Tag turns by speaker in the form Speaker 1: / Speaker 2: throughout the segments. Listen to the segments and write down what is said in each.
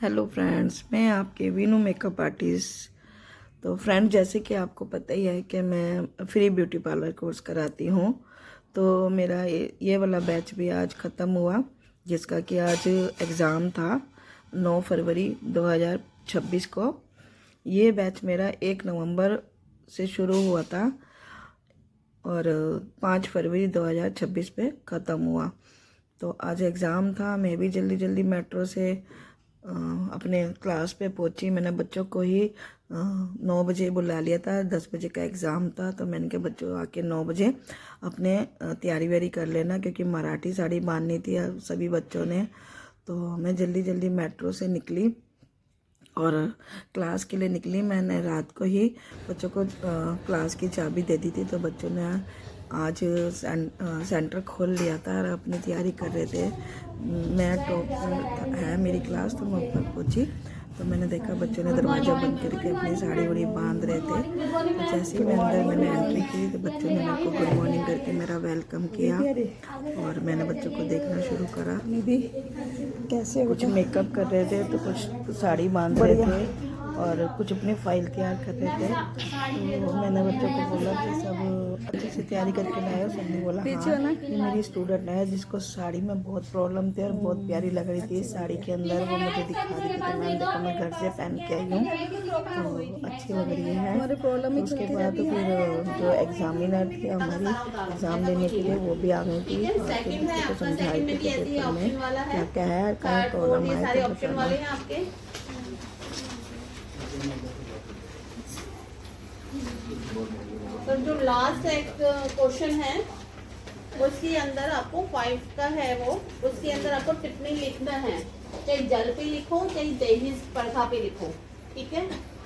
Speaker 1: Hello friends, मैं आपके Veenu makeup artist. तो फ्रेंड, जैसे कि आपको पता ही है कि मैं फ्री ब्यूटी पार्लर कोर्स कराती हूँ। तो मेरा ये वाला बैच भी आज ख़त्म हुआ, जिसका कि आज एग्ज़ाम था 9 फरवरी 2026 को। ये बैच मेरा 1 नवंबर से शुरू हुआ था और 5 फरवरी 2026 पे ख़त्म हुआ। तो आज एग्ज़ाम था, मैं भी जल्दी जल्दी मेट्रो से अपने क्लास पे पहुंची। मैंने बच्चों को ही 9 बजे बुला लिया था, 10 बजे का एग्ज़ाम था। तो मैंने कहा बच्चों आके 9 बजे अपने तैयारी व्यारी कर लेना, क्योंकि मराठी साड़ी बांधनी थी सभी बच्चों ने। तो मैं जल्दी जल्दी मेट्रो से निकली और क्लास के लिए निकली। मैंने रात को ही बच्चों को क्लास की चाबी दे दी थी, तो बच्चों ने आज सेंटर खोल लिया था और अपनी तैयारी कर रहे थे। मैं टॉप पर है मेरी क्लास, तो मैं ऊपर पहुंची तो मैंने देखा बच्चों ने दरवाज़ा बंद करके अपनी साड़ी वाड़ी बांध रहे थे। तो जैसे ही मैंने एंट्री की तो बच्चों ने मेरे को गुड मॉर्निंग करके मेरा वेलकम किया और मैंने बच्चों को देखना शुरू करा। कैसे कुछ मेकअप कर रहे थे, तो कुछ साड़ी बांध रहे थे और कुछ अपनी फाइल तैयार कर रहे थे। तो मैंने बच्चों को बोला कि सब अच्छे से तैयारी करके लाए। सबने बोला हाँ, ये मेरी स्टूडेंट है जिसको साड़ी में बहुत प्रॉब्लम थी और बहुत प्यारी लग रही थी साड़ी के अंदर। वो मुझे दिखा रही थी कि मैम देखो मैं घर से पहन के आई हूँ, तो अच्छी लग रही है। तो उसके बाद फिर जो एग्जामिनर थी हमारी एग्ज़ाम देने के लिए, वो भी आ गई थी और फिर बच्चों को समझाई थी कि पेपर में क्या क्या है, कहीं प्रॉब्लम आए तो बताना।
Speaker 2: तो जो लास्ट एक क्वेश्चन है उसके अंदर आपको 5 का है, वो उसके अंदर आपको टिप्पणी लिखना है। चाहे जल पे लिखो, चाहे दहेज प्रथा पे लिखो, ठीक है।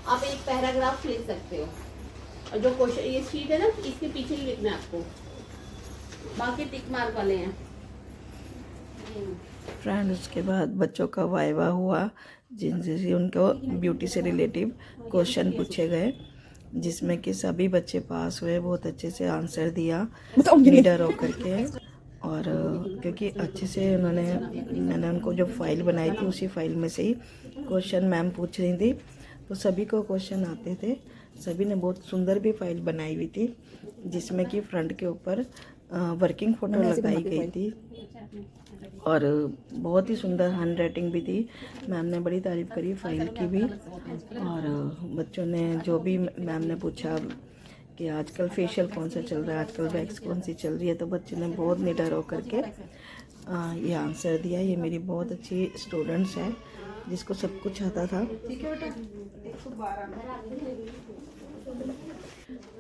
Speaker 2: आप एक पैराग्राफ लिख सकते हो और जो क्वेश्चन ये शीट है ना, इसके पीछे ही लिखना है आपको, बाकी टिक मार्क वाले हैं।
Speaker 1: फ्रेंड, उसके बाद बच्चों का वाइवा हुआ, जिनसे उनको ब्यूटी से रिलेटिव क्वेश्चन पूछे गए, जिसमें कि सभी बच्चे पास हुए। बहुत अच्छे से आंसर दिया निडर होकर के। और क्योंकि अच्छे से मैंने उनको जो फाइल बनाई थी उसी फाइल में से ही क्वेश्चन मैम पूछ रही थी, तो सभी को क्वेश्चन आते थे। सभी ने बहुत सुंदर भी फाइल बनाई हुई थी, जिसमें कि फ्रंट के ऊपर वर्किंग फ़ोटो लगाई गई थी और बहुत ही सुंदर हैंड राइटिंग भी थी। मैम ने बड़ी तारीफ़ करी फाइल की भी। और बच्चों ने जो भी मैम ने पूछा कि आजकल फेशियल कौन सा चल रहा है, आजकल वैक्स कौन सी चल रही है, तो बच्चों ने बहुत निडर होकर के ये आंसर दिया। ये मेरी बहुत अच्छी स्टूडेंट्स है जिसको सब कुछ आता था।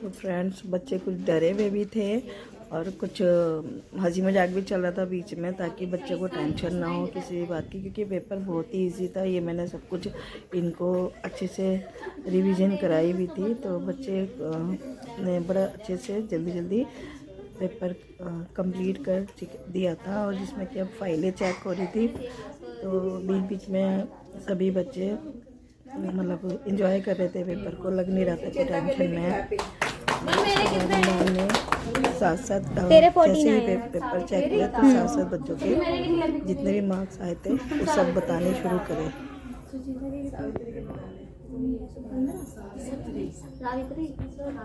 Speaker 1: तो फ्रेंड्स, बच्चे कुछ डरे हुए भी थे और कुछ हंसी मजाक भी चल रहा था बीच में, ताकि बच्चे को टेंशन ना हो किसी भी बात की, क्योंकि पेपर बहुत ही इजी था। ये मैंने सब कुछ इनको अच्छे से रिवीजन कराई हुई थी, तो बच्चे ने बड़ा अच्छे से जल्दी जल्दी पेपर कंप्लीट कर दिया था। और जिसमें कि अब फाइलें चेक हो रही थी, तो बीच बीच में सभी बच्चे मतलब इंजॉय कर रहे थे पेपर को। लग नहीं रहा था कि टेंशन में है। साथ साथ जैसे ही पेपर चेक किया तो साथ साथ बच्चों के जितने भी मार्क्स आए थे वो सब बताने शुरू करे।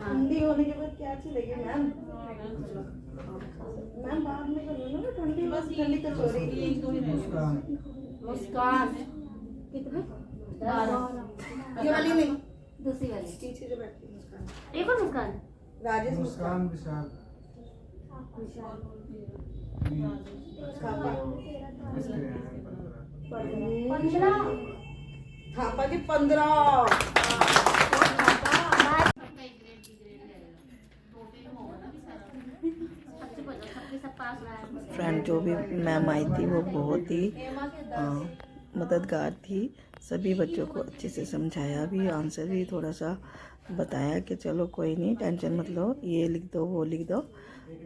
Speaker 1: ठंडी होने के बाद क्या अच्छी लगी मैम? मैम बाद में करो ना, ठंडी कचौरी।
Speaker 2: मुस्कान
Speaker 3: कितने?
Speaker 2: ये वाली नहीं,
Speaker 3: दूसरी वाली
Speaker 2: पीछे जो बैठी मुस्कान,
Speaker 3: एक और मुस्कान,
Speaker 2: राजेश
Speaker 4: मुस्कान विशाल
Speaker 2: थापा जी 15।
Speaker 1: फ्रेंड, जो भी मैम आई थी वो बहुत ही मददगार थी। सभी बच्चों को अच्छे से समझाया भी, आंसर भी थोड़ा सा बताया कि चलो कोई नहीं, टेंशन मत लो, ये लिख दो वो लिख दो।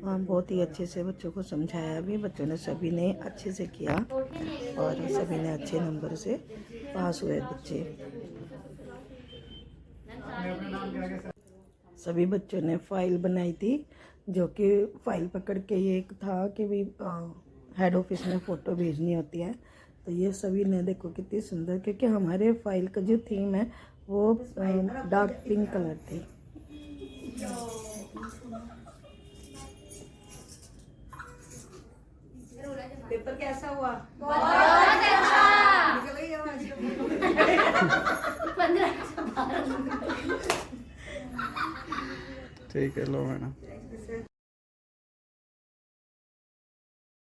Speaker 1: बहुत ही अच्छे से बच्चों को समझाया भी। बच्चों ने सभी ने अच्छे से किया और सभी ने अच्छे नंबर से पास हुए बच्चे। सभी बच्चों ने फाइल बनाई थी, जो कि फाइल पकड़ के ये एक था कि भी हेड ऑफिस में फ़ोटो भेजनी होती है, तो ये सभी ने देखो कितनी सुंदर, क्योंकि हमारे फाइल का जो थीम है वो डार्क पिंक कलर थी। पेपर कैसा हुआ?
Speaker 3: बहुत अच्छा। 15
Speaker 4: ठीक है, लो मैडम।